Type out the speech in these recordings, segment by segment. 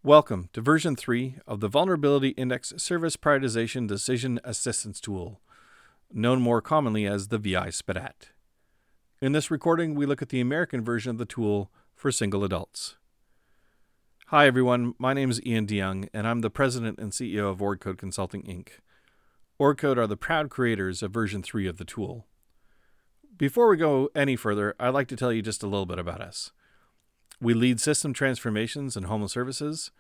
Welcome to version 3 of the Vulnerability Index Service Prioritization Decision Assistance Tool, known more commonly as the VISPDAT. In this recording, we look at the American version of the tool for single adults. Hi everyone, my name is Ian DeYoung, and I'm the President and CEO of OrdCode Consulting Inc. OrdCode are the proud creators of version 3 of the tool. Before we go any further, I'd like to tell you just a little bit about us. We lead system transformations in homeless services.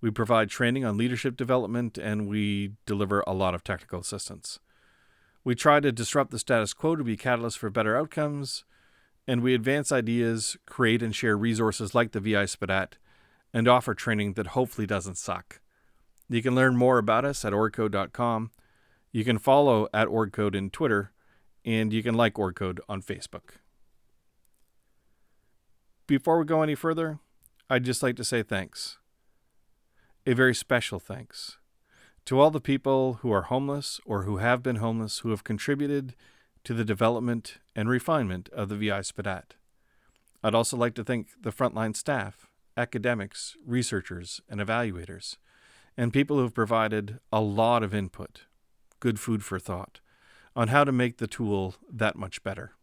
We provide training on leadership development, and we deliver a lot of technical assistance. We try to disrupt the status quo to be catalysts for better outcomes, and we advance ideas, create and share resources like the VISPDAT, and offer training that hopefully doesn't suck. You can learn more about us at ordcode.com. You can follow at OrdCode in Twitter, and you can like OrdCode on Facebook. Before we go any further, I'd just like to say thanks. A very special thanks to all the people who are homeless or who have been homeless who have contributed to the development and refinement of the VISPDAT. I'd also like to thank the frontline staff, academics, researchers, and evaluators, and people who have provided a lot of input, good food for thought, on how to make the tool that much better.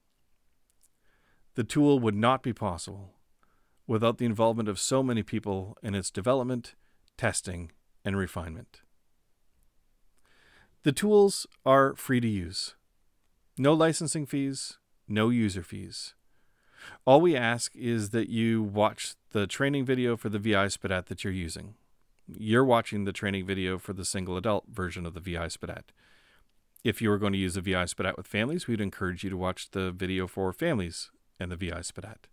The tool would not be possible without the involvement of so many people in its development, testing, and refinement. The tools are free to use. No licensing fees, no user fees. All we ask is that you watch the training video for the VISPDAT that you're using. You're watching the training video for the single adult version of the VISPDAT. If you were going to use the VISPDAT with families, we'd encourage you to watch the video for families and the VISPDAT.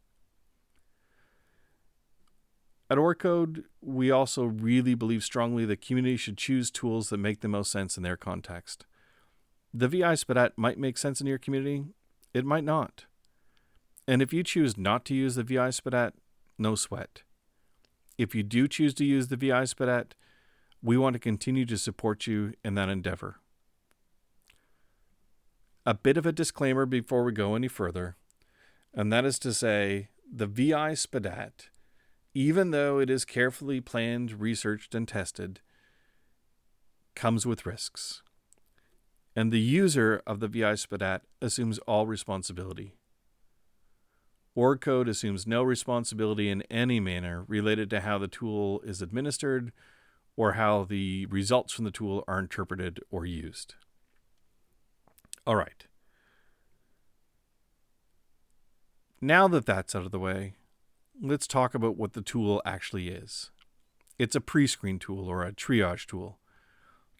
At OrdCode, we also really believe strongly that communities should choose tools that make the most sense in their context. The VISPDAT might make sense in your community, it might not. And if you choose not to use the VISPDAT, no sweat. If you do choose to use the VISPDAT, we want to continue to support you in that endeavor. A bit of a disclaimer before we go any further, and that is to say, the VISPDAT, even though it is carefully planned, researched, and tested, comes with risks. And the user of the VISPDAT assumes all responsibility. OrdCode assumes no responsibility in any manner related to how the tool is administered or how the results from the tool are interpreted or used. All right. Now that that's out of the way, let's talk about what the tool actually is. It's a pre-screen tool or a triage tool.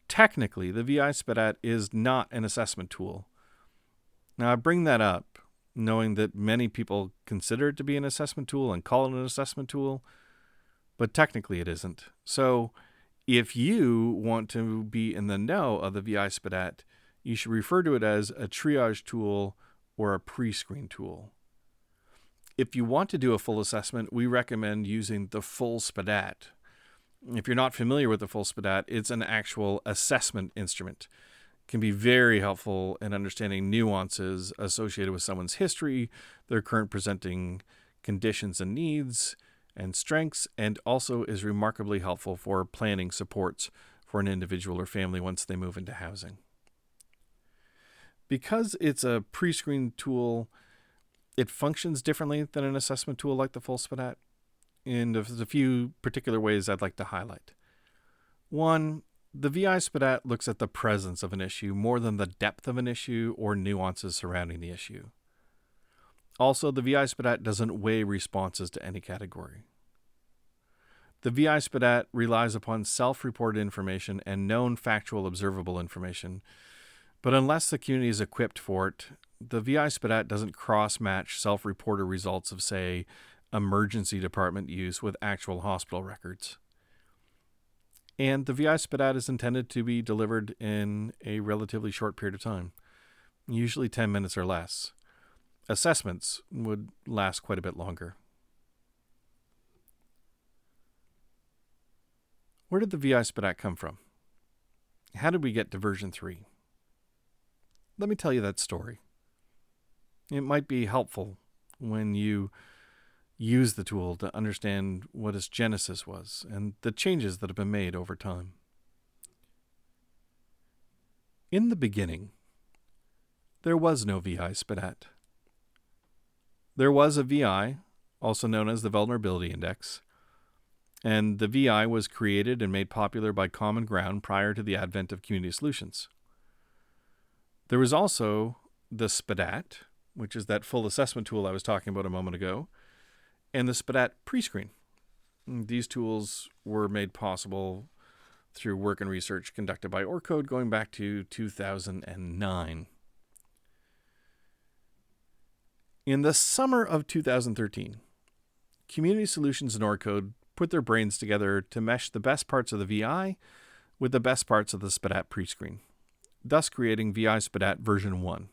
Technically, the VISPDAT is not an assessment tool. Now, I bring that up knowing that many people consider it to be an assessment tool and call it an assessment tool, but technically it isn't. So if you want to be in the know of the VISPDAT, you should refer to it as a triage tool or a pre-screen tool. If you want to do a full assessment, we recommend using the full SPDAT. If you're not familiar with the full SPDAT, it's an actual assessment instrument. It can be very helpful in understanding nuances associated with someone's history, their current presenting conditions and needs and strengths, and also is remarkably helpful for planning supports for an individual or family once they move into housing. Because it's a pre-screen tool, it functions differently than an assessment tool like the full SPDAT, and there's a few particular ways I'd like to highlight. One, the VISPDAT looks at the presence of an issue more than the depth of an issue or nuances surrounding the issue. Also, the VISPDAT doesn't weigh responses to any category. The VISPDAT relies upon self-reported information and known factual observable information, but unless the community is equipped for it, the VISPDAT doesn't cross-match self-reported results of, say, emergency department use with actual hospital records. And the VISPDAT is intended to be delivered in a relatively short period of time, usually 10 minutes or less. Assessments would last quite a bit longer. Where did the VISPDAT come from? How did we get to version 3? Let me tell you that story. It might be helpful when you use the tool to understand what its genesis was and the changes that have been made over time. In the beginning, there was no VISPDAT. There was a VI, also known as the Vulnerability Index, and the VI was created and made popular by Common Ground prior to the advent of community solutions. There was also the SPDAT, which is that full assessment tool I was talking about a moment ago, and the SPDAT Prescreen. These tools were made possible through work and research conducted by ORCODE going back to 2009. In the summer of 2013, Community Solutions and ORCODE put their brains together to mesh the best parts of the VI with the best parts of the SPDAT Prescreen, thus creating VISPDAT V1.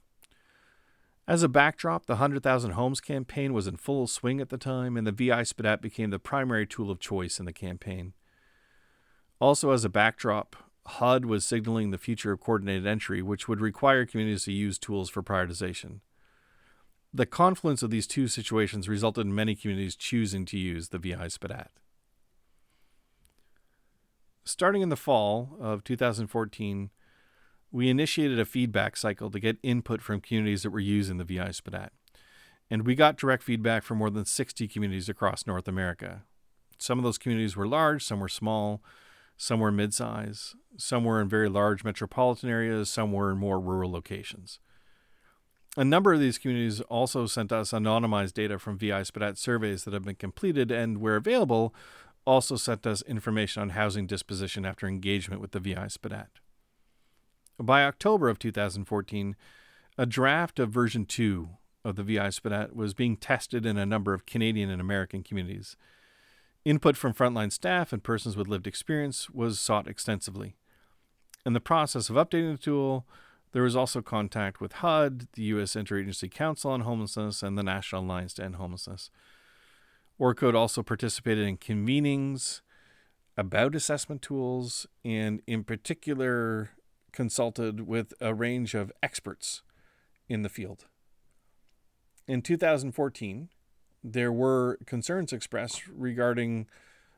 As a backdrop, the 100,000 Homes campaign was in full swing at the time, and the VISPDAT became the primary tool of choice in the campaign. Also as a backdrop, HUD was signaling the future of coordinated entry, which would require communities to use tools for prioritization. The confluence of these two situations resulted in many communities choosing to use the VISPDAT. Starting in the fall of 2014, we initiated a feedback cycle to get input from communities that were using the VISPDAT. And we got direct feedback from more than 60 communities across North America. Some of those communities were large, some were small, some were mid-size, some were in very large metropolitan areas, some were in more rural locations. A number of these communities also sent us anonymized data from VISPDAT surveys that have been completed and, where available, also sent us information on housing disposition after engagement with the VISPDAT. By October of 2014, a draft of version 2 of the VISPDAT was being tested in a number of Canadian and American communities. Input from frontline staff and persons with lived experience was sought extensively. In the process of updating the tool, there was also contact with HUD, the U.S. Interagency Council on Homelessness, and the National Alliance to End Homelessness. ORCODE also participated in convenings about assessment tools and, in particular, consulted with a range of experts in the field. In 2014, there were concerns expressed regarding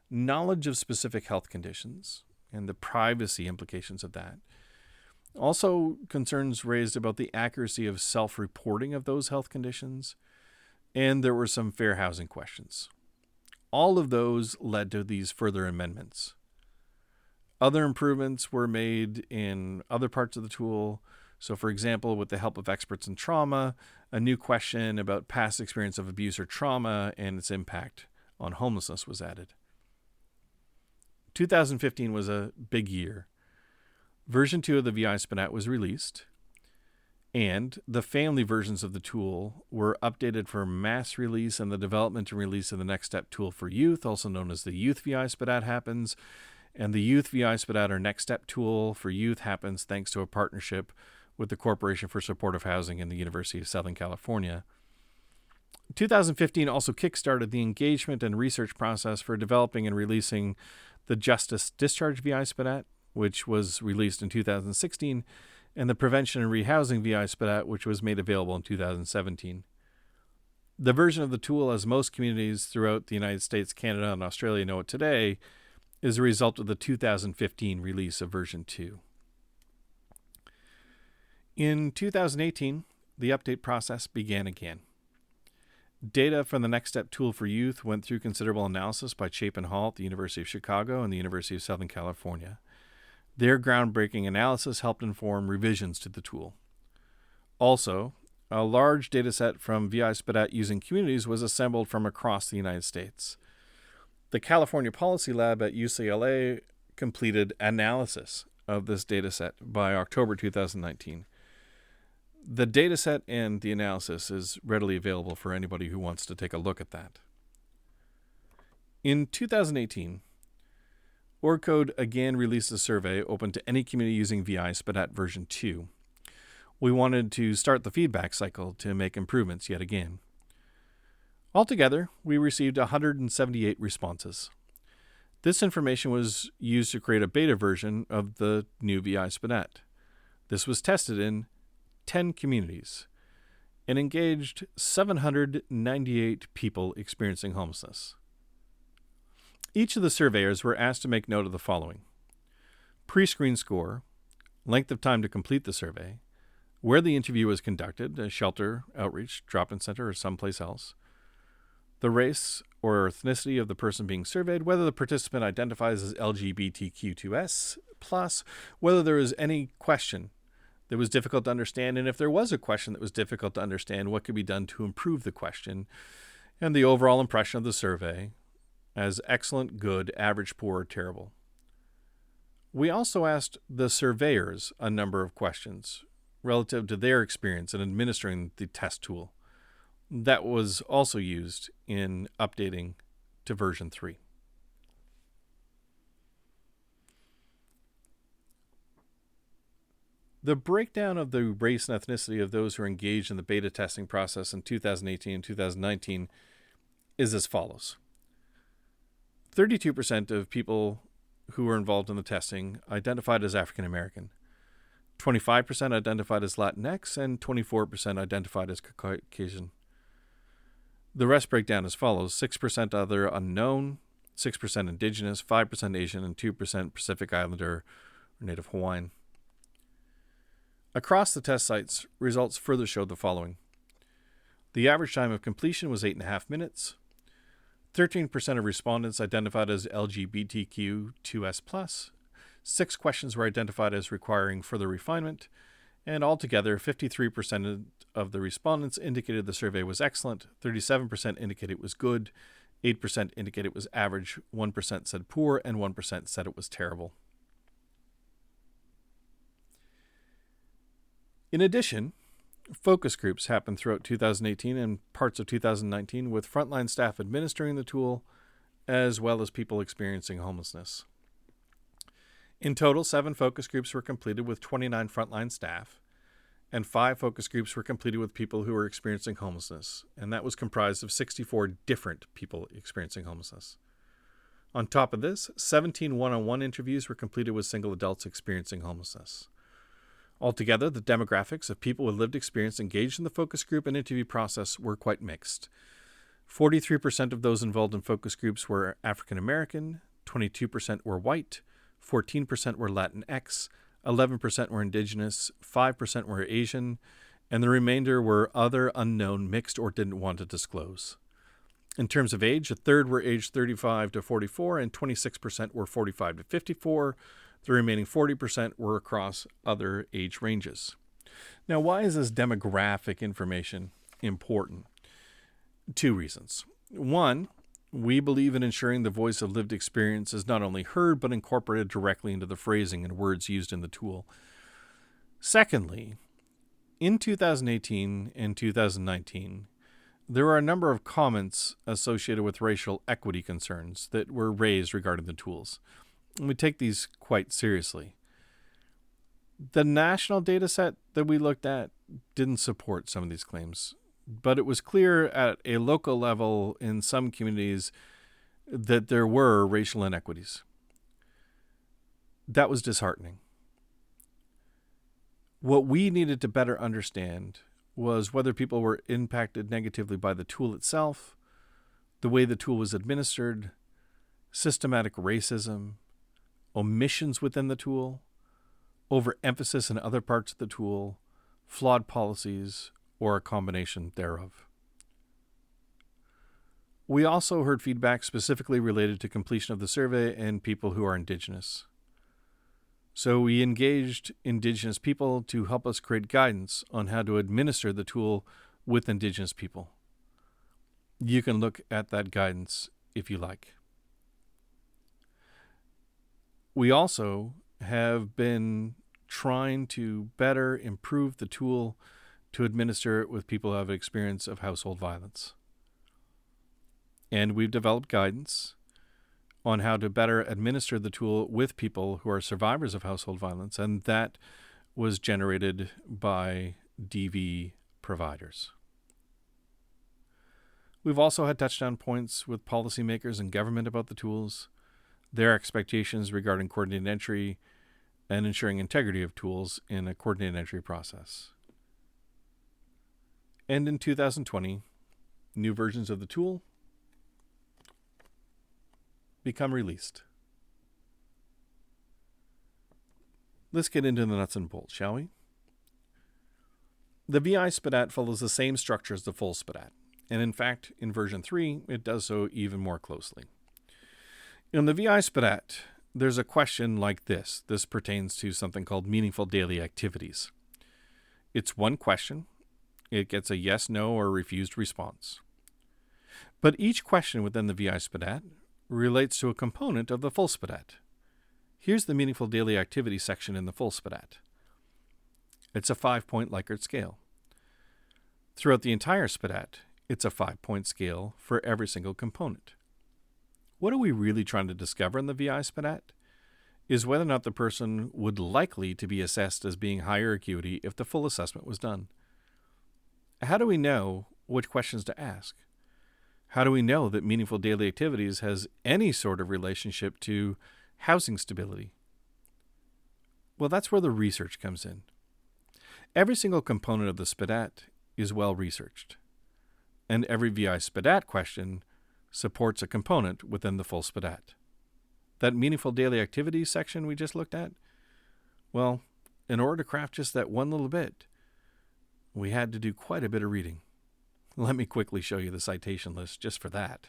knowledge of specific health conditions and the privacy implications of that. Also, concerns raised about the accuracy of self-reporting of those health conditions, and there were some fair housing questions. All of those led to these further amendments. Other improvements were made in other parts of the tool. So, for example, with the help of experts in trauma, a new question about past experience of abuse or trauma and its impact on homelessness was added. 2015 was a big year. Version 2 of the VISPDAT was released, and the family versions of the tool were updated for mass release, and the development and release of the Next Step tool for youth, also known as the Youth VISPDAT, happens. And the Youth VISPDAT, or Next Step tool for youth, happens thanks to a partnership with the Corporation for Supportive Housing and the University of Southern California. 2015 also kickstarted the engagement and research process for developing and releasing the Justice Discharge VISPDAT, which was released in 2016, and the Prevention and Rehousing VISPDAT, which was made available in 2017. The version of the tool, as most communities throughout the United States, Canada, and Australia know it today, is a result of the 2015 release of version 2. In 2018, the update process began again. Data from the Next Step tool for youth went through considerable analysis by Chapin Hall at the University of Chicago and the University of Southern California. Their groundbreaking analysis helped inform revisions to the tool. Also, a large data set from VISPDAT using communities was assembled from across the United States. The California Policy Lab at UCLA completed analysis of this data set by October 2019. The data set and the analysis is readily available for anybody who wants to take a look at that. In 2018, ORCODE again released a survey open to any community using VISPDAT version 2. We wanted to start the feedback cycle to make improvements yet again. Altogether, we received 178 responses. This information was used to create a beta version of the new VISPDAT. This was tested in 10 communities. and engaged 798 people experiencing homelessness. Each of the surveyors were asked to make note of the following: pre-screen score, length of time to complete the survey, where the interview was conducted, a shelter, outreach, drop-in center, or someplace else, the race or ethnicity of the person being surveyed, whether the participant identifies as LGBTQ2S+, whether there was any question that was difficult to understand, and if there was a question that was difficult to understand, what could be done to improve the question, and the overall impression of the survey as excellent, good, average, poor, or terrible. We also asked the surveyors a number of questions relative to their experience in administering the test tool. That was also used in updating to version 3. The breakdown of the race and ethnicity of those who are engaged in the beta testing process in 2018 and 2019 is as follows. 32% of people who were involved in the testing identified as African American, 25% identified as Latinx, and 24% identified as Caucasian. The rest break down as follows: 6% other unknown, 6% indigenous, 5% Asian, and 2% Pacific Islander or Native Hawaiian. Across the test sites, results further showed the following. The average time of completion was 8.5 minutes. 13% of respondents identified as LGBTQ2S+. 6 questions were identified as requiring further refinement, and altogether 53% of the respondents indicated the survey was excellent, 37% indicated it was good, 8% indicated it was average, 1% said poor, and 1% said it was terrible. In addition, focus groups happened throughout 2018 and parts of 2019 with frontline staff administering the tool, as well as people experiencing homelessness. In total, 7 focus groups were completed with 29 frontline staff, and 5 focus groups were completed with people who were experiencing homelessness, and that was comprised of 64 different people experiencing homelessness. On top of this, 17 one-on-one interviews were completed with single adults experiencing homelessness. Altogether, the demographics of people with lived experience engaged in the focus group and interview process were quite mixed. 43% of those involved in focus groups were African American, 22% were white, 14% were Latinx, 11% were indigenous, 5% were Asian, and the remainder were other, unknown, mixed, or didn't want to disclose. In terms of age, a third were aged 35 to 44, and 26% were 45 to 54. The remaining 40% were across other age ranges. Now, why is this demographic information important? 2 reasons. 1, we believe in ensuring the voice of lived experience is not only heard, but incorporated directly into the phrasing and words used in the tool. Secondly, in 2018 and 2019, there were a number of comments associated with racial equity concerns that were raised regarding the tools. And we take these quite seriously. The national data set that we looked at didn't support some of these claims, but it was clear at a local level in some communities that there were racial inequities. That was disheartening. What we needed to better understand was whether people were impacted negatively by the tool itself, the way the tool was administered, systematic racism, omissions within the tool, overemphasis in other parts of the tool, flawed policies, or a combination thereof. We also heard feedback specifically related to completion of the survey and people who are Indigenous. So we engaged Indigenous people to help us create guidance on how to administer the tool with Indigenous people. You can look at that guidance if you like. We also have been trying to better improve the tool to administer it with people who have experience of household violence. And we've developed guidance on how to better administer the tool with people who are survivors of household violence, and that was generated by DV providers. We've also had touchdown points with policymakers and government about the tools, their expectations regarding coordinated entry, and ensuring integrity of tools in a coordinated entry process. And in 2020, new versions of the tool become released. Let's get into the nuts and bolts, shall we? The VISPDAT follows the same structure as the full SPDAT, and in fact, in version 3, it does so even more closely. In the VISPDAT, there's a question like this. This pertains to something called meaningful daily activities. It's one question. It gets a yes, no, or refused response. But each question within the VISPDAT relates to a component of the full SPDAT. Here's the meaningful daily activity section in the full SPDAT. It's a 5-point Likert scale. Throughout the entire SPDAT, it's a 5-point scale for every single component. What are we really trying to discover in the VISPDAT is whether or not the person would likely to be assessed as being higher acuity if the full assessment was done. How do we know which questions to ask? How do we know that meaningful daily activities has any sort of relationship to housing stability? Well, that's where the research comes in. Every single component of the SPDAT is well researched, and every VISPDAT question supports a component within the full SPDAT. That meaningful daily activities section we just looked at, well, in order to craft just that one little bit, we had to do quite a bit of reading. Let me quickly show you the citation list just for that.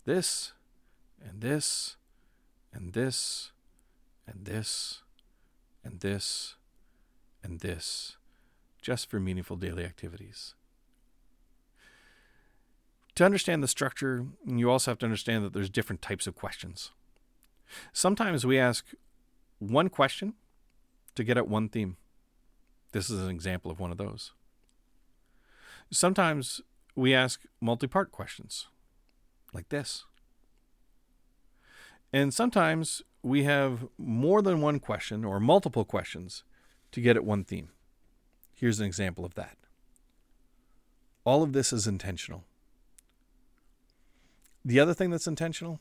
This, and this, and this, and this, and this, and this, just for meaningful daily activities. To understand the structure, you also have to understand that there's different types of questions. Sometimes we ask one question to get at one theme. This is an example of one of those. Sometimes we ask multi-part questions, like this. And sometimes we have more than one question or multiple questions to get at one theme. Here's an example of that. All of this is intentional. The other thing that's intentional,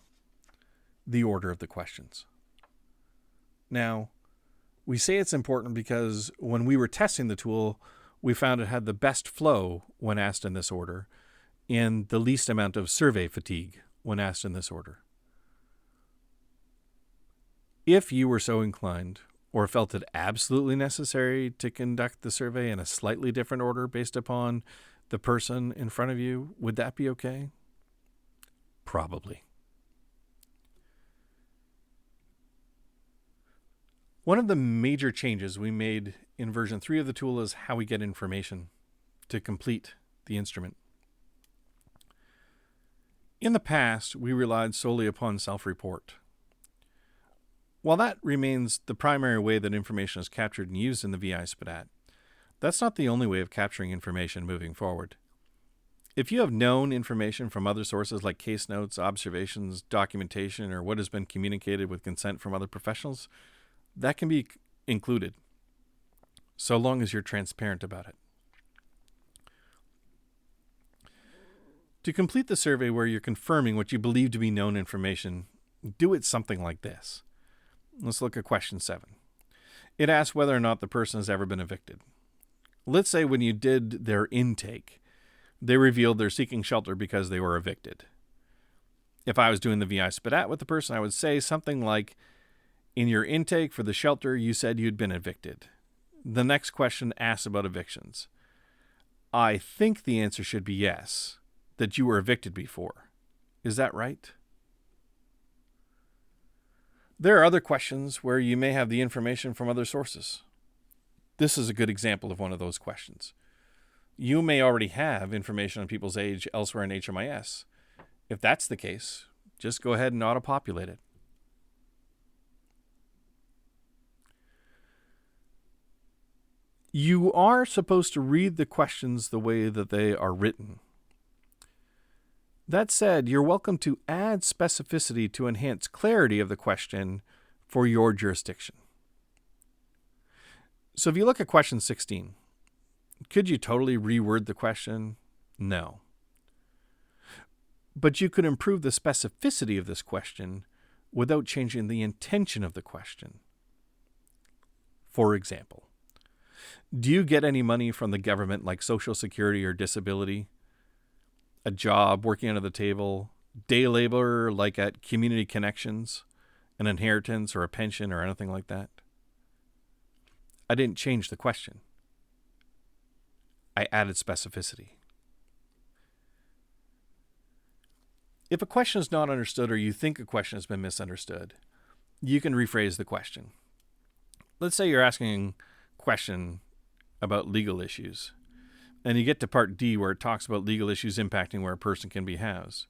the order of the questions. Now, we say it's important because when we were testing the tool, we found it had the best flow when asked in this order and the least amount of survey fatigue when asked in this order. If you were so inclined or felt it absolutely necessary to conduct the survey in a slightly different order based upon the person in front of you, would that be okay? Probably. One of the major changes we made in version 3 of the tool is how we get information to complete the instrument. In the past, we relied solely upon self-report. While that remains the primary way that information is captured and used in the VISPDAT, that's not the only way of capturing information moving forward. If you have known information from other sources like case notes, observations, documentation, or what has been communicated with consent from other professionals, that can be included, so long as you're transparent about it. To complete the survey where you're confirming what you believe to be known information, do it something like this. Let's look at question 7. It asks whether or not the person has ever been evicted. Let's say when you did their intake, they revealed they're seeking shelter because they were evicted. If I was doing the VISPDAT with the person, I would say something like, in your intake for the shelter, you said you'd been evicted. The next question asks about evictions. I think the answer should be yes, that you were evicted before. Is that right? There are other questions where you may have the information from other sources. This is a good example of one of those questions. You may already have information on people's age elsewhere in HMIS. If that's the case, just go ahead and auto-populate it. You are supposed to read the questions the way that they are written. That said, you're welcome to add specificity to enhance clarity of the question for your jurisdiction. So if you look at question 16, could you totally reword the question? No. But you could improve the specificity of this question without changing the intention of the question. For example, Do you get any money from the government, like Social Security or disability? A job, working under the table, day labor like at Community Connections, an inheritance or a pension or anything like that? I didn't change the question. I added specificity. If a question is not understood or you think a question has been misunderstood, you can rephrase the question. Let's say you're asking a question about legal issues, and you get to part D where it talks about legal issues impacting where a person can be housed.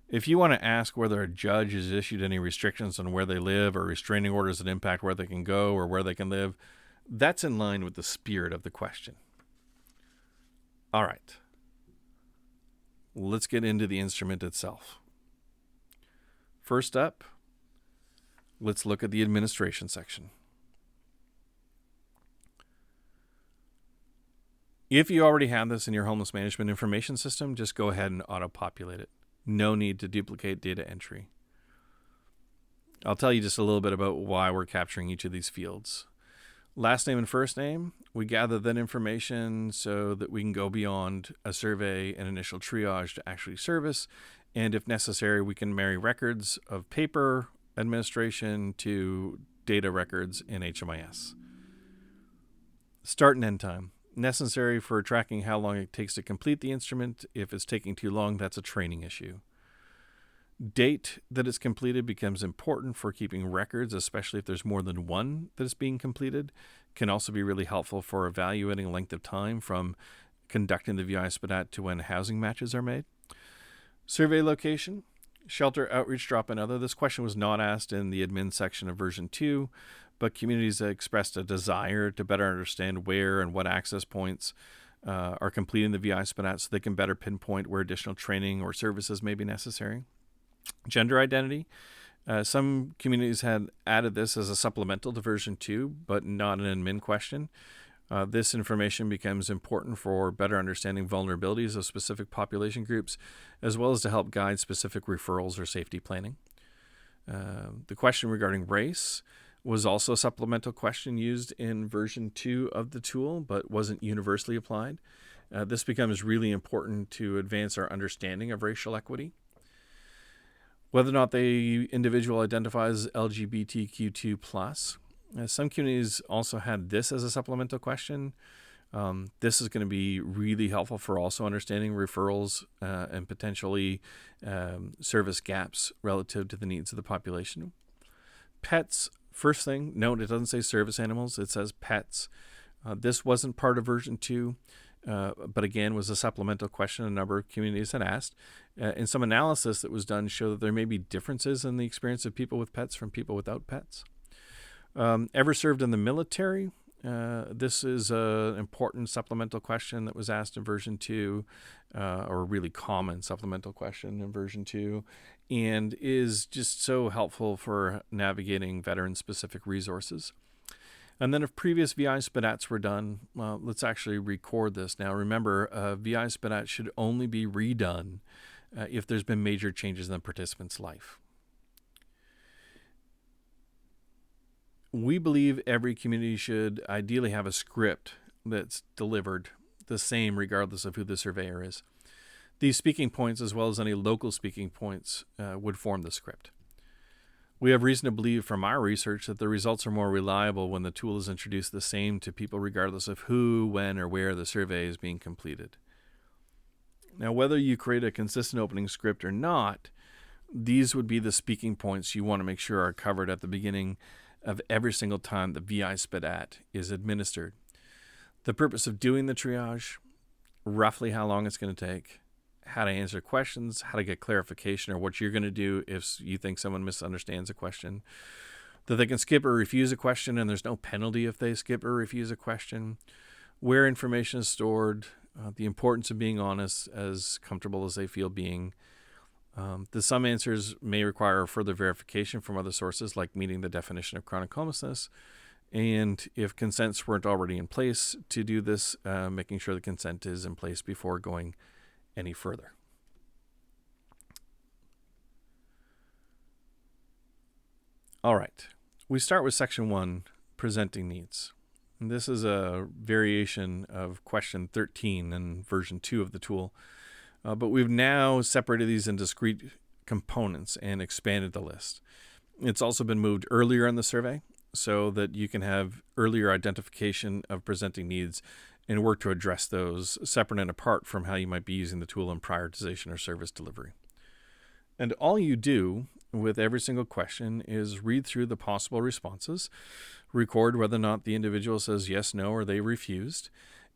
If you want to ask whether a judge has issued any restrictions on where they live or restraining orders that impact where they can go or where they can live, that's in line with the spirit of the question. All right. Let's get into the instrument itself. First up, let's look at the administration section. If you already have this in your homeless management information system, just go ahead and auto-populate it. No need to duplicate data entry. I'll tell you just a little bit about why we're capturing each of these fields. Last name and first name, we gather that information so that we can go beyond a survey and initial triage to actually service. And if necessary, we can marry records of paper administration to data records in HMIS. Start and end time. Necessary for tracking how long it takes to complete the instrument. If it's taking too long, that's a training issue. Date that it's completed becomes important for keeping records, especially if there's more than one that is being completed. Can also be really helpful for evaluating length of time from conducting the VISPDAT to when housing matches are made. Survey location, shelter, outreach, drop, and other. This question was not asked in the admin section of version 2, but communities expressed a desire to better understand where and what access points are completing the VISPDAT so they can better pinpoint where additional training or services may be necessary. Gender identity. Some communities had added this as a supplemental to version 2, but not an admin question. This information becomes important for better understanding vulnerabilities of specific population groups, as well as to help guide specific referrals or safety planning. The question regarding race was also a supplemental question used in version 2 of the tool, but wasn't universally applied. This becomes really important to advance our understanding of racial equity. Whether or not the individual identifies LGBTQ2+. Some communities also had this as a supplemental question. This is going to be really helpful for also understanding referrals and potentially service gaps relative to the needs of the population. Pets, first thing, note it doesn't say service animals, it says pets. This wasn't part of version 2. But again, was a supplemental question a number of communities had asked. And some analysis that was done showed that there may be differences in the experience of people with pets from people without pets. Ever served in the military? This is an important supplemental question that was asked in version 2, or a really common supplemental question in version 2, and is just so helpful for navigating veteran-specific resources. And then if previous VISPDATs were done, well, let's actually record this. Now remember, VISPDAT should only be redone if there's been major changes in the participant's life. We believe every community should ideally have a script that's delivered the same regardless of who the surveyor is. These speaking points, as well as any local speaking points, would form the script. We have reason to believe from our research that the results are more reliable when the tool is introduced the same to people regardless of who, when, or where the survey is being completed. Now, whether you create a consistent opening script or not, these would be the speaking points you want to make sure are covered at the beginning of every single time the VISPDAT is administered. The purpose of doing the triage, roughly how long it's going to take, how to answer questions, how to get clarification, or what you're going to do if you think someone misunderstands a question, that they can skip or refuse a question and there's no penalty if they skip or refuse a question, where information is stored, the importance of being honest, as comfortable as they feel being. Some answers may require further verification from other sources, like meeting the definition of chronic homelessness, and if consents weren't already in place to do this, making sure the consent is in place before going any further. All right, we start with section 1, presenting needs. And this is a variation of question 13 in version 2 of the tool. But we've now separated these into discrete components and expanded the list. It's also been moved earlier in the survey so that you can have earlier identification of presenting needs and work to address those separate and apart from how you might be using the tool in prioritization or service delivery. And all you do with every single question is read through the possible responses, record whether or not the individual says yes, no, or they refused,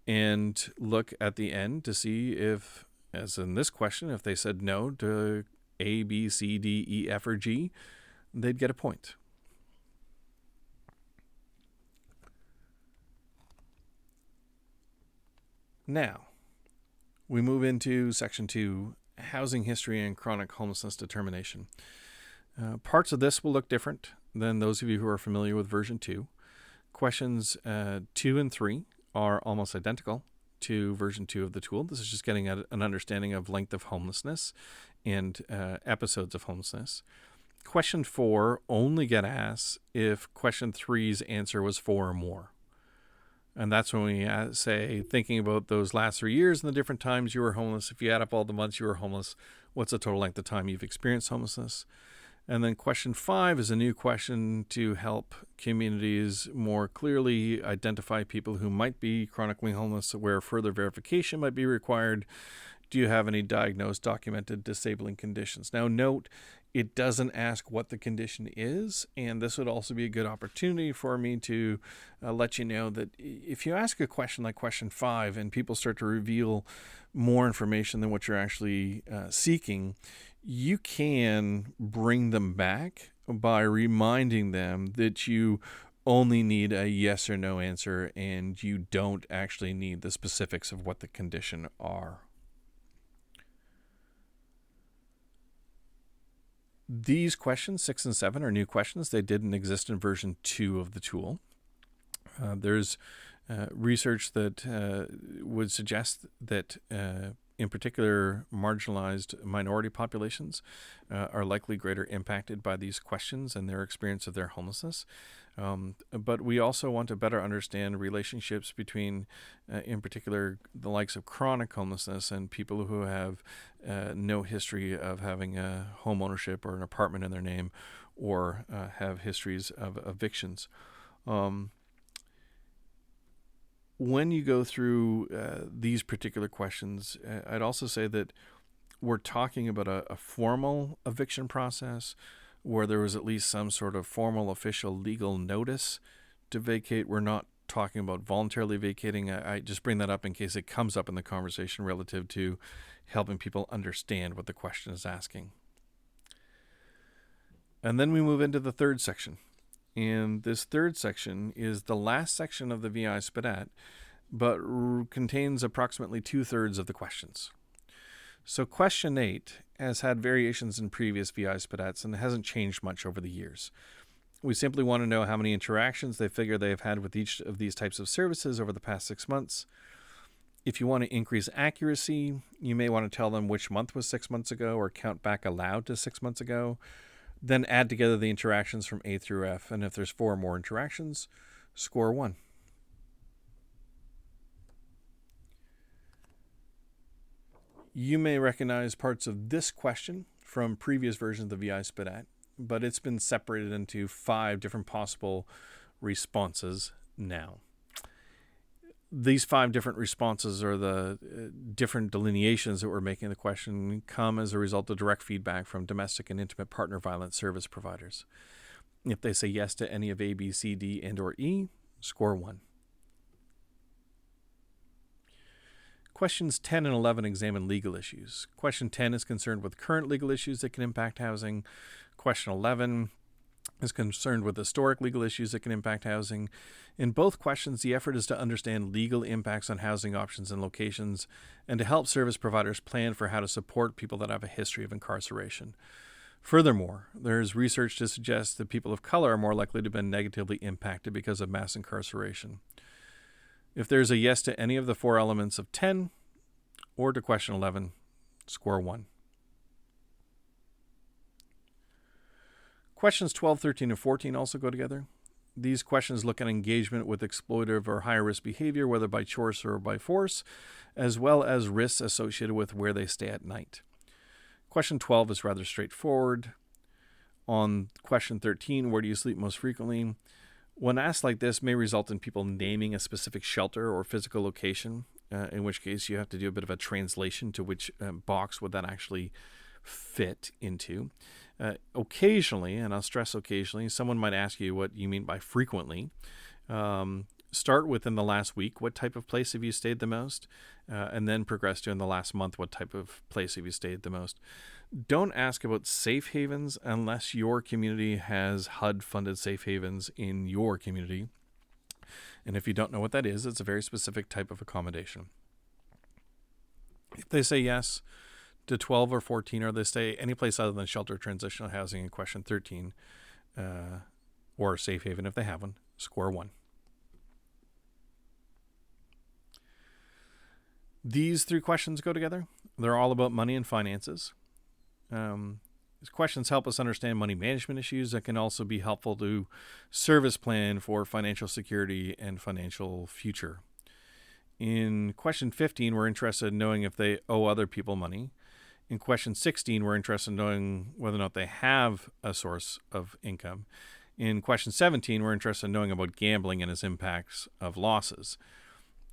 and look at the end to see if, as in this question, if they said no to A, B, C, D, E, F, or G, they'd get a point. Now, we move into Section 2, Housing History and Chronic Homelessness Determination. Parts of this will look different than those of you who are familiar with version 2. Questions 2 and 3 are almost identical to version 2 of the tool. This is just getting at an understanding of length of homelessness and episodes of homelessness. Question 4 only get asked if question 3's answer was 4 or more. And that's when we say, thinking about those last 3 years and the different times you were homeless, if you add up all the months you were homeless, what's the total length of time you've experienced homelessness? And then question 5 is a new question to help communities more clearly identify people who might be chronically homeless, where further verification might be required. Do you have any diagnosed, documented disabling conditions? Now, note, it doesn't ask what the condition is, and this would also be a good opportunity for me to let you know that if you ask a question like question 5 and people start to reveal more information than what you're actually seeking, you can bring them back by reminding them that you only need a yes or no answer and you don't actually need the specifics of what the condition are. These questions, 6 and 7, are new questions. They didn't exist in version 2 of the tool. There's research that would suggest that in particular, marginalized minority populations are likely greater impacted by these questions and their experience of their homelessness. But we also want to better understand relationships between, in particular, the likes of chronic homelessness and people who have no history of having a home ownership or an apartment in their name, or have histories of evictions. When you go through these particular questions, I'd also say that we're talking about a formal eviction process where there was at least some sort of formal official legal notice to vacate. We're not talking about voluntarily vacating. I just bring that up in case it comes up in the conversation relative to helping people understand what the question is asking. And then we move into the third section. And this third section is the last section of the VISPDAT, but contains approximately 2/3 of the questions. So question 8 has had variations in previous VISPDATs and hasn't changed much over the years. We simply want to know how many interactions they figure they have had with each of these types of services over the past 6 months. If you want to increase accuracy, you may want to tell them which month was 6 months ago or count back aloud to 6 months ago. Then add together the interactions from A through F, and if there's 4 or more interactions, score 1. You may recognize parts of this question from previous versions of the VISPDAT, but it's been separated into 5 different possible responses now. These 5 different responses, or the different delineations that we're making in the question, come as a result of direct feedback from domestic and intimate partner violence service providers. If they say yes to any of A, B, C, D, and or E, score 1. Questions 10 and 11 examine legal issues. Question 10 is concerned with current legal issues that can impact housing. Question 11 is concerned with historic legal issues that can impact housing. In both questions, the effort is to understand legal impacts on housing options and locations, and to help service providers plan for how to support people that have a history of incarceration. Furthermore, there is research to suggest that people of color are more likely to have been negatively impacted because of mass incarceration. If there's a yes to any of the 4 elements of 10, or to question 11, score 1. Questions 12, 13, and 14 also go together. These questions look at engagement with exploitative or higher-risk behavior, whether by choice or by force, as well as risks associated with where they stay at night. Question 12 is rather straightforward. On question 13, where do you sleep most frequently? When asked like this, may result in people naming a specific shelter or physical location, in which case you have to do a bit of a translation to which box would that actually fit into. Occasionally, and I'll stress occasionally, someone might ask you what you mean by frequently. Start within the last week, what type of place have you stayed the most? And then progress to in the last month, what type of place have you stayed the most? Don't ask about safe havens unless your community has HUD-funded safe havens in your community. And if you don't know what that is, it's a very specific type of accommodation. If they say yes to 12 or 14, or they stay any place other than shelter transitional housing in question 13, or safe haven if they have one, score 1. These 3 questions go together. They're all about money and finances. These questions help us understand money management issues that can also be helpful to service plan for financial security and financial future. In question 15, we're interested in knowing if they owe other people money. In question 16, we're interested in knowing whether or not they have a source of income. In question 17, we're interested in knowing about gambling and its impacts of losses.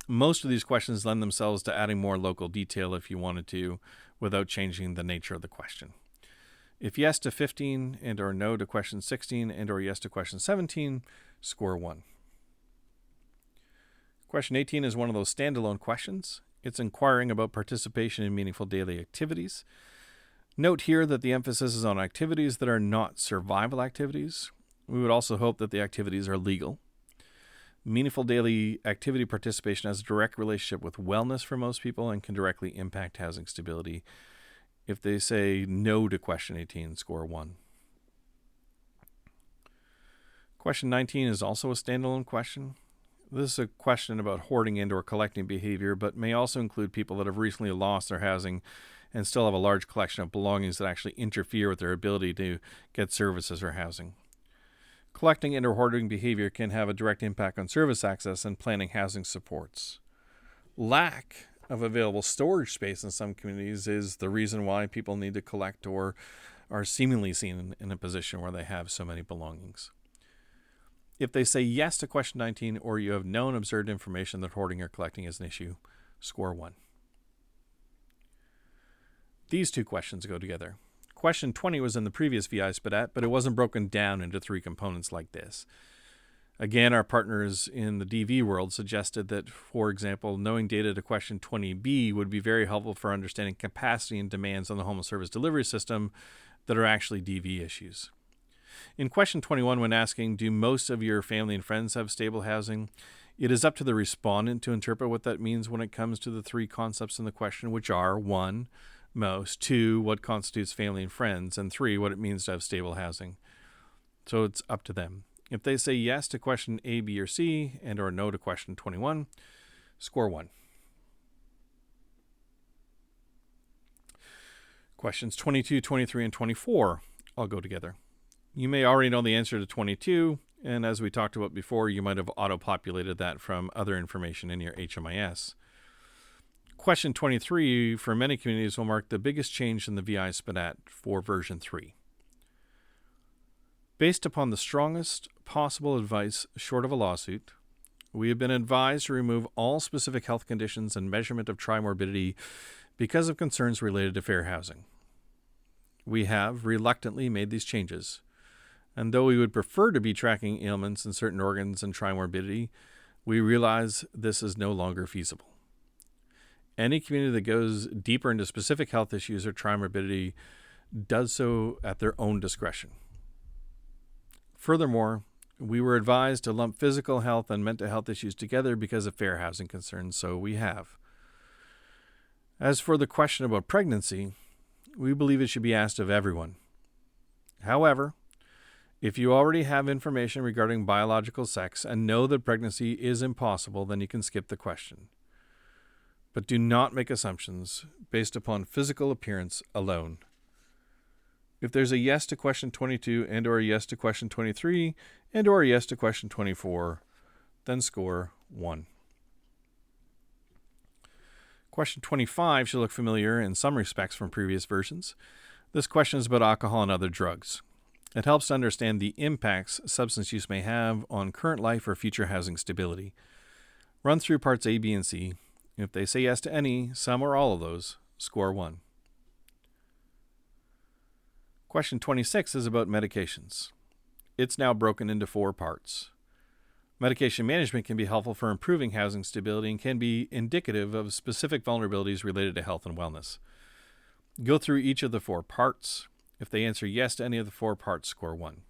Most of these questions lend themselves to adding more local detail if you wanted to, without changing the nature of the question. If yes to 15 and or no to question 16 and or yes to question 17, score 1. Question 18 is one of those standalone questions. It's inquiring about participation in meaningful daily activities. Note here that the emphasis is on activities that are not survival activities. We would also hope that the activities are legal. Meaningful daily activity participation has a direct relationship with wellness for most people and can directly impact housing stability. If they say no to question 18, score 1. Question 19 is also a standalone question. This is a question about hoarding and or collecting behavior, but may also include people that have recently lost their housing and still have a large collection of belongings that actually interfere with their ability to get services or housing. Collecting and or hoarding behavior can have a direct impact on service access and planning housing supports. Lack of available storage space in some communities is the reason why people need to collect or are seemingly seen in a position where they have so many belongings. If they say yes to question 19 or you have known observed information that hoarding or collecting is an issue, score 1. These 2 questions go together. Question 20 was in the previous VISPDAT, but it wasn't broken down into 3 components like this. Again, our partners in the DV world suggested that, for example, knowing data to question 20B would be very helpful for understanding capacity and demands on the home service delivery system that are actually DV issues. In question 21, when asking, do most of your family and friends have stable housing, it is up to the respondent to interpret what that means when it comes to the 3 concepts in the question, which are 1, most, 2, what constitutes family and friends, and 3, what it means to have stable housing. So it's up to them. If they say yes to question A, B, or C, and or no to question 21, score 1. Questions 22, 23, and 24 all go together. You may already know the answer to 22, and as we talked about before, you might have auto-populated that from other information in your HMIS. Question 23 for many communities will mark the biggest change in the VISPDAT for version 3. Based upon the strongest possible advice short of a lawsuit, we have been advised to remove all specific health conditions and measurement of trimorbidity because of concerns related to fair housing. We have reluctantly made these changes, and though we would prefer to be tracking ailments in certain organs and trimorbidity, we realize this is no longer feasible. Any community that goes deeper into specific health issues or trimorbidity does so at their own discretion. Furthermore, we were advised to lump physical health and mental health issues together because of fair housing concerns, so we have. As for the question about pregnancy, we believe it should be asked of everyone. However, if you already have information regarding biological sex and know that pregnancy is impossible, then you can skip the question. But do not make assumptions based upon physical appearance alone. If there's a yes to question 22 and or a yes to question 23 and or a yes to question 24, then score 1. Question 25 should look familiar in some respects from previous versions. This question is about alcohol and other drugs. It helps to understand the impacts substance use may have on current life or future housing stability. Run through parts A, B, and C. If they say yes to any, some, or all of those, score 1. Question 26 is about medications. It's now broken into 4 parts. Medication management can be helpful for improving housing stability and can be indicative of specific vulnerabilities related to health and wellness. Go through each of the 4 parts. If they answer yes to any of the 4 parts, score 1.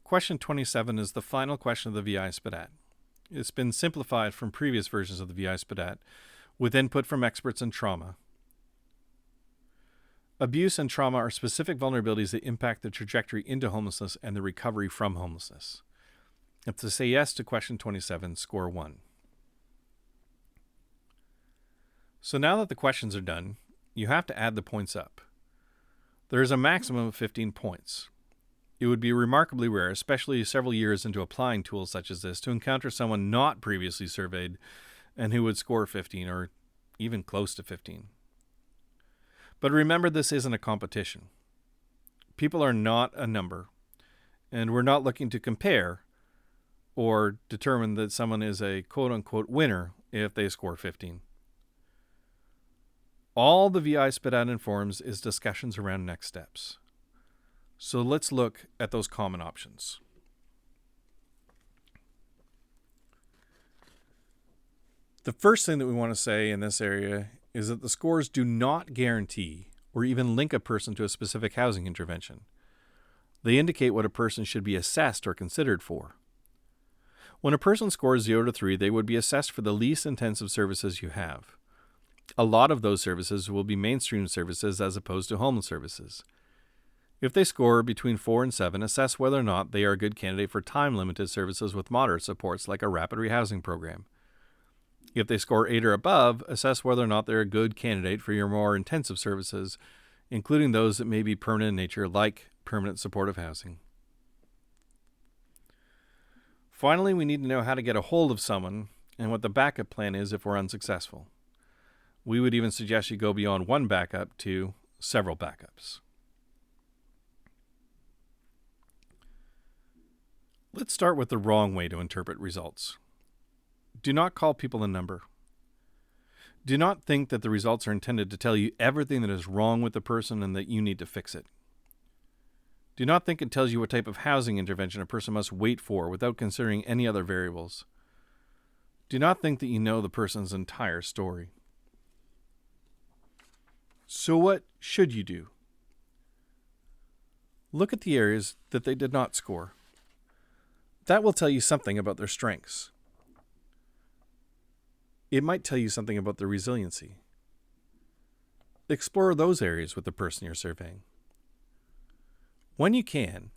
Question 27 is the final question of the VISPDAT. It's been simplified from previous versions of the VISPDAT with input from experts in trauma. Abuse and trauma are specific vulnerabilities that impact the trajectory into homelessness and the recovery from homelessness. If they say yes to question 27, score 1. So now that the questions are done, you have to add the points up. There is a maximum of 15 points. It would be remarkably rare, especially several years into applying tools such as this, to encounter someone not previously surveyed and who would score 15 or even close to 15. But remember, this isn't a competition. People are not a number, and we're not looking to compare or determine that someone is a quote-unquote winner if they score 15. All the VISPDAT informs is discussions around next steps. So let's look at those common options. The first thing that we want to say in this area is that the scores do not guarantee or even link a person to a specific housing intervention. They indicate what a person should be assessed or considered for. When a person scores 0 to 3, they would be assessed for the least intensive services you have. A lot of those services will be mainstream services as opposed to homeless services. If they score between 4 and 7, assess whether or not they are a good candidate for time-limited services with moderate supports like a rapid rehousing program. If they score 8 or above, assess whether or not they're a good candidate for your more intensive services, including those that may be permanent in nature, like permanent supportive housing. Finally, we need to know how to get a hold of someone and what the backup plan is if we're unsuccessful. We would even suggest you go beyond one backup to several backups. Let's start with the wrong way to interpret results. Do not call people a number. Do not think that the results are intended to tell you everything that is wrong with the person and that you need to fix it. Do not think it tells you what type of housing intervention a person must wait for without considering any other variables. Do not think that you know the person's entire story. So what should you do? Look at the areas that they did not score. That will tell you something about their strengths. It might tell you something about their resiliency. Explore those areas with the person you're surveying. When you can,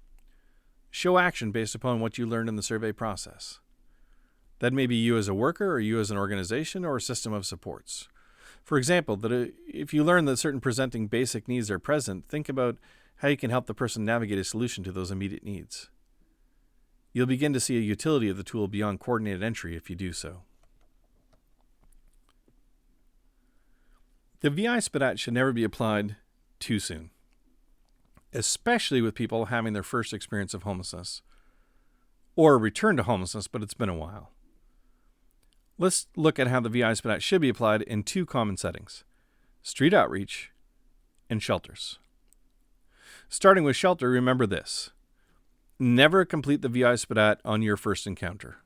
show action based upon what you learned in the survey process. That may be you as a worker or you as an organization or a system of supports. For example, that if you learn that certain presenting basic needs are present, think about how you can help the person navigate a solution to those immediate needs. You'll begin to see a utility of the tool beyond coordinated entry if you do so. The VISPDAT should never be applied too soon, especially with people having their first experience of homelessness or a return to homelessness, but it's been a while. Let's look at how the VISPDAT should be applied in 2 common settings: street outreach and shelters. Starting with shelter, remember this: never complete the VISPDAT on your first encounter.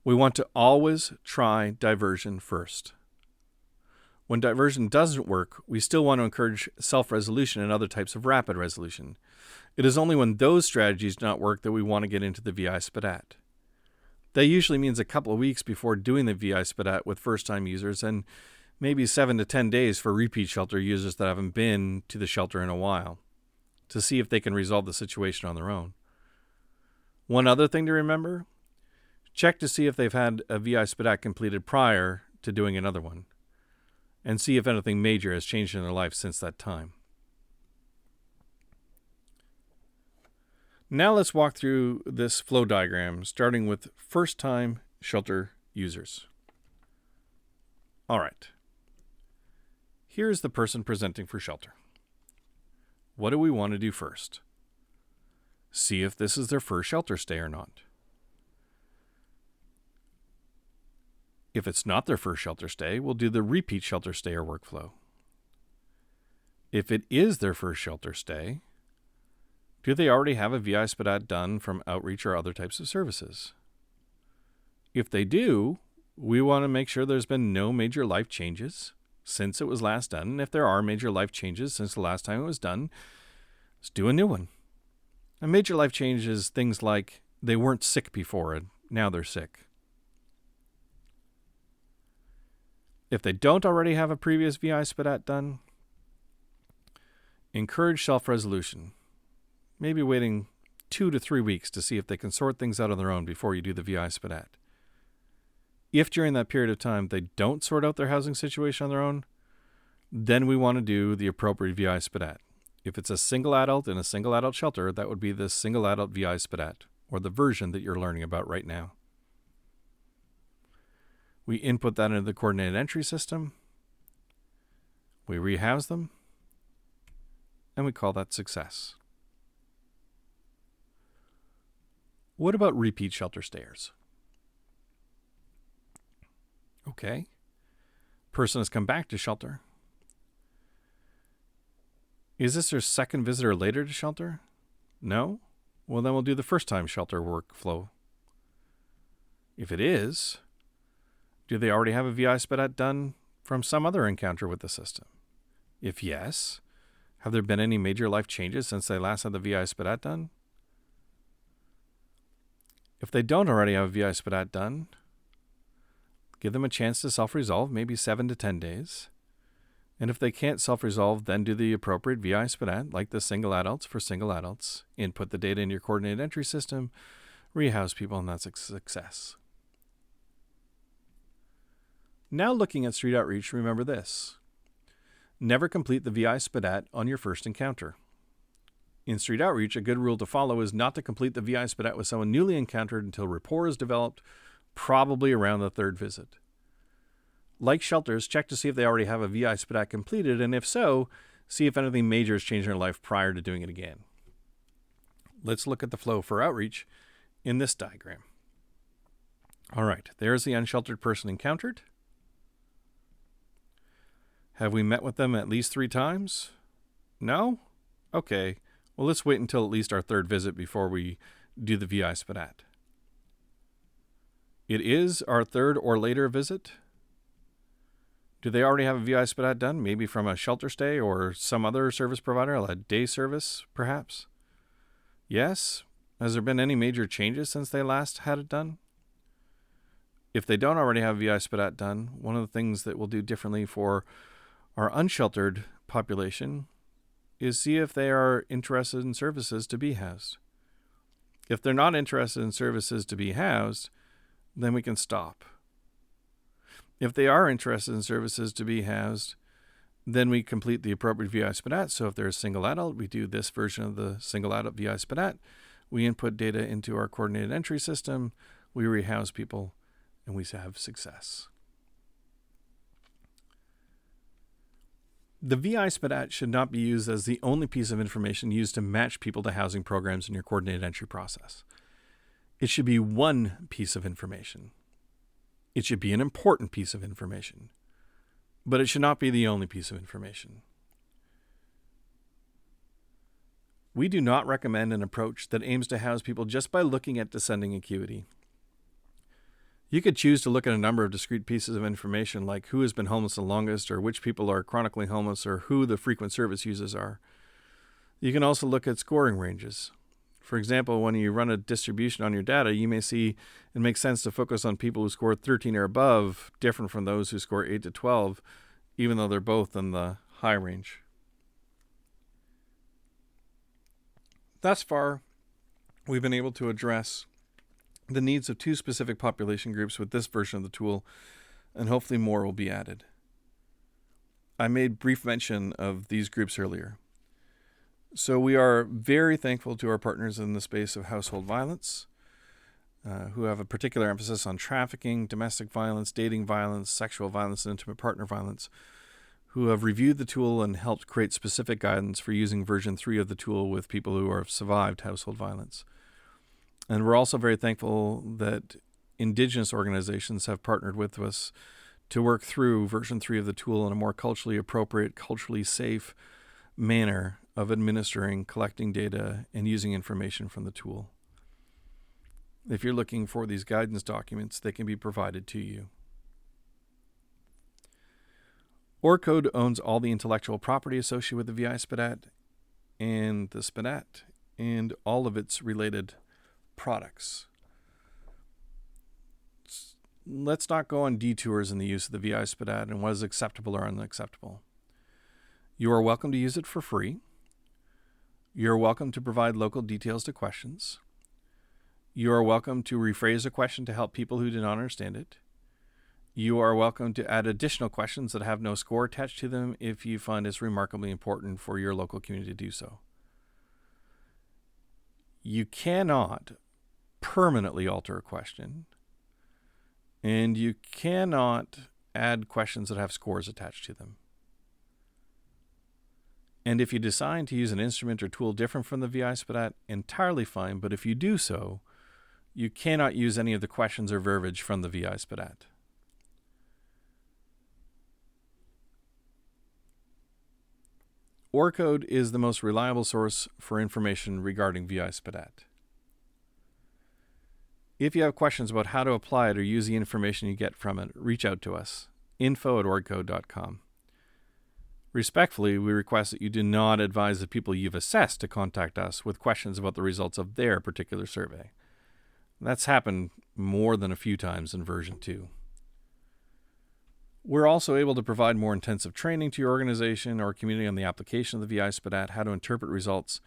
We want to always try diversion first. When diversion doesn't work, we still want to encourage self-resolution and other types of rapid resolution. It is only when those strategies do not work that we want to get into the VISPDAT. That usually means a couple of weeks before doing the VISPDAT with first-time users and maybe 7 to 10 days for repeat shelter users that haven't been to the shelter in a while to see if they can resolve the situation on their own. One other thing to remember, check to see if they've had a VISPDAT completed prior to doing another one. and see if anything major has changed in their life since that time. Now let's walk through this flow diagram, starting with first-time shelter users. All right. Here's the person presenting for shelter. What do we want to do first? See if this is their first shelter stay or not. If it's not their first shelter stay, we'll do the repeat shelter stayer workflow. If it is their first shelter stay, do they already have a VISPDAT done from outreach or other types of services? If they do, we want to make sure there's been no major life changes since it was last done. And if there are major life changes since the last time it was done, let's do a new one. A major life change is things like they weren't sick before and now they're sick. If they don't already have a previous VISPDAT done, encourage self-resolution. Maybe waiting 2 to 3 weeks to see if they can sort things out on their own before you do the VISPDAT. If during that period of time they don't sort out their housing situation on their own, then we want to do the appropriate VISPDAT. If it's a single adult in a single adult shelter, that would be the single adult VISPDAT, or the version that you're learning about right now. We input that into the coordinated entry system. We rehouse them, and we call that success. What about repeat shelter stayers? Okay. Person has come back to shelter. Is this their second visit or later to shelter? No? Well, then we'll do the first time shelter workflow. If it is, do they already have a VISPDAT done from some other encounter with the system? If yes, have there been any major life changes since they last had the VISPDAT done? If they don't already have a VISPDAT done, give them a chance to self-resolve, maybe 7 to 10 days. And if they can't self-resolve, then do the appropriate VISPDAT, like the single adults for single adults. Input the data in your coordinated entry system, rehouse people, and that's a success. Now looking at street outreach, remember this. Never complete the VISPDAT on your first encounter. In street outreach, a good rule to follow is not to complete the VISPDAT with someone newly encountered until rapport is developed, probably around the third visit. Like shelters, check to see if they already have a VISPDAT completed, and if so, see if anything major has changed in their life prior to doing it again. Let's look at the flow for outreach in this diagram. All right, there's the unsheltered person encountered. Have we met with them at least 3 times? No? Okay. Well, let's wait until at least our third visit before we do the VISPDAT. It is our third or later visit. Do they already have a VISPDAT done? Maybe from a shelter stay or some other service provider, a day service, perhaps? Yes. Has there been any major changes since they last had it done? If they don't already have VISPDAT done, one of the things that we'll do differently for our unsheltered population is see if they are interested in services to be housed. If they're not interested in services to be housed, then we can stop. If they are interested in services to be housed, then we complete the appropriate VISPDAT. So if they're a single adult, we do this version of the single adult VISPDAT. We input data into our coordinated entry system, we rehouse people, and we have success. The VISPDAT should not be used as the only piece of information used to match people to housing programs in your coordinated entry process. It should be one piece of information. It should be an important piece of information, but it should not be the only piece of information. We do not recommend an approach that aims to house people just by looking at descending acuity. You could choose to look at a number of discrete pieces of information like who has been homeless the longest, or which people are chronically homeless, or who the frequent service users are. You can also look at scoring ranges. For example, when you run a distribution on your data, you may see it makes sense to focus on people who score 13 or above, different from those who score 8 to 12, even though they're both in the high range. Thus far, we've been able to address the needs of 2 specific population groups with this version of the tool, and hopefully more will be added. I made brief mention of these groups earlier. So we are very thankful to our partners in the space of household violence, who have a particular emphasis on trafficking, domestic violence, dating violence, sexual violence, and intimate partner violence, who have reviewed the tool and helped create specific guidance for using version 3 of the tool with people who have survived household violence. And we're also very thankful that Indigenous organizations have partnered with us to work through version 3 of the tool in a more culturally appropriate, culturally safe manner of administering, collecting data, and using information from the tool. If you're looking for these guidance documents, they can be provided to you. ORCODE owns all the intellectual property associated with the VISPDAT and the SPDAT and all of its related products. Let's not go on detours in the use of the VISPDAT and what is acceptable or unacceptable. You are welcome to use it for free. You are welcome to provide local details to questions. You are welcome to rephrase a question to help people who do not understand it. You are welcome to add additional questions that have no score attached to them if you find it's remarkably important for your local community to do so. You cannot permanently alter a question, and you cannot add questions that have scores attached to them. And if you decide to use an instrument or tool different from the VISPDAT, entirely fine, but if you do so, you cannot use any of the questions or verbiage from the VISPDAT. ORCODE is the most reliable source for information regarding VISPDAT. If you have questions about how to apply it or use the information you get from it, reach out to us, info@orcode.com. Respectfully, we request that you do not advise the people you've assessed to contact us with questions about the results of their particular survey. That's happened more than a few times in version 2. We're also able to provide more intensive training to your organization or community on the application of the VISPDAT, how to interpret results,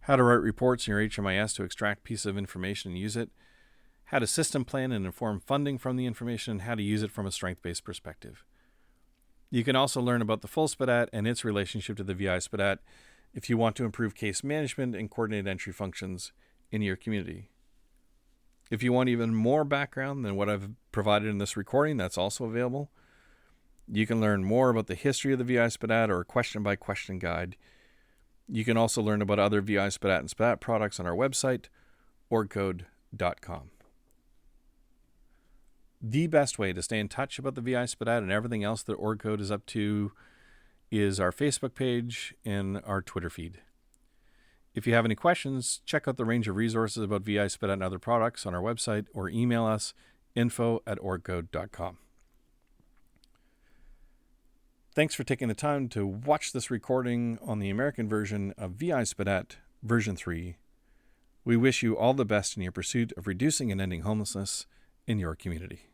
how to write reports in your HMIS to extract pieces of information and use it, how to system plan and inform funding from the information, and how to use it from a strength-based perspective. You can also learn about the full SPDAT and its relationship to the VISPDAT if you want to improve case management and coordinate entry functions in your community. If you want even more background than what I've provided in this recording, that's also available. You can learn more about the history of the VISPDAT or a question-by-question guide. You can also learn about other VISPDAT and SPDAT products on our website, orcode.com. The best way to stay in touch about the VISPDAT and everything else that ORCODE is up to is our Facebook page and our Twitter feed. If you have any questions, check out the range of resources about VISPDAT and other products on our website or email us, info@orcode.com. Thanks for taking the time to watch this recording on the American version of VISPDAT version 3. We wish you all the best in your pursuit of reducing and ending homelessness in your community.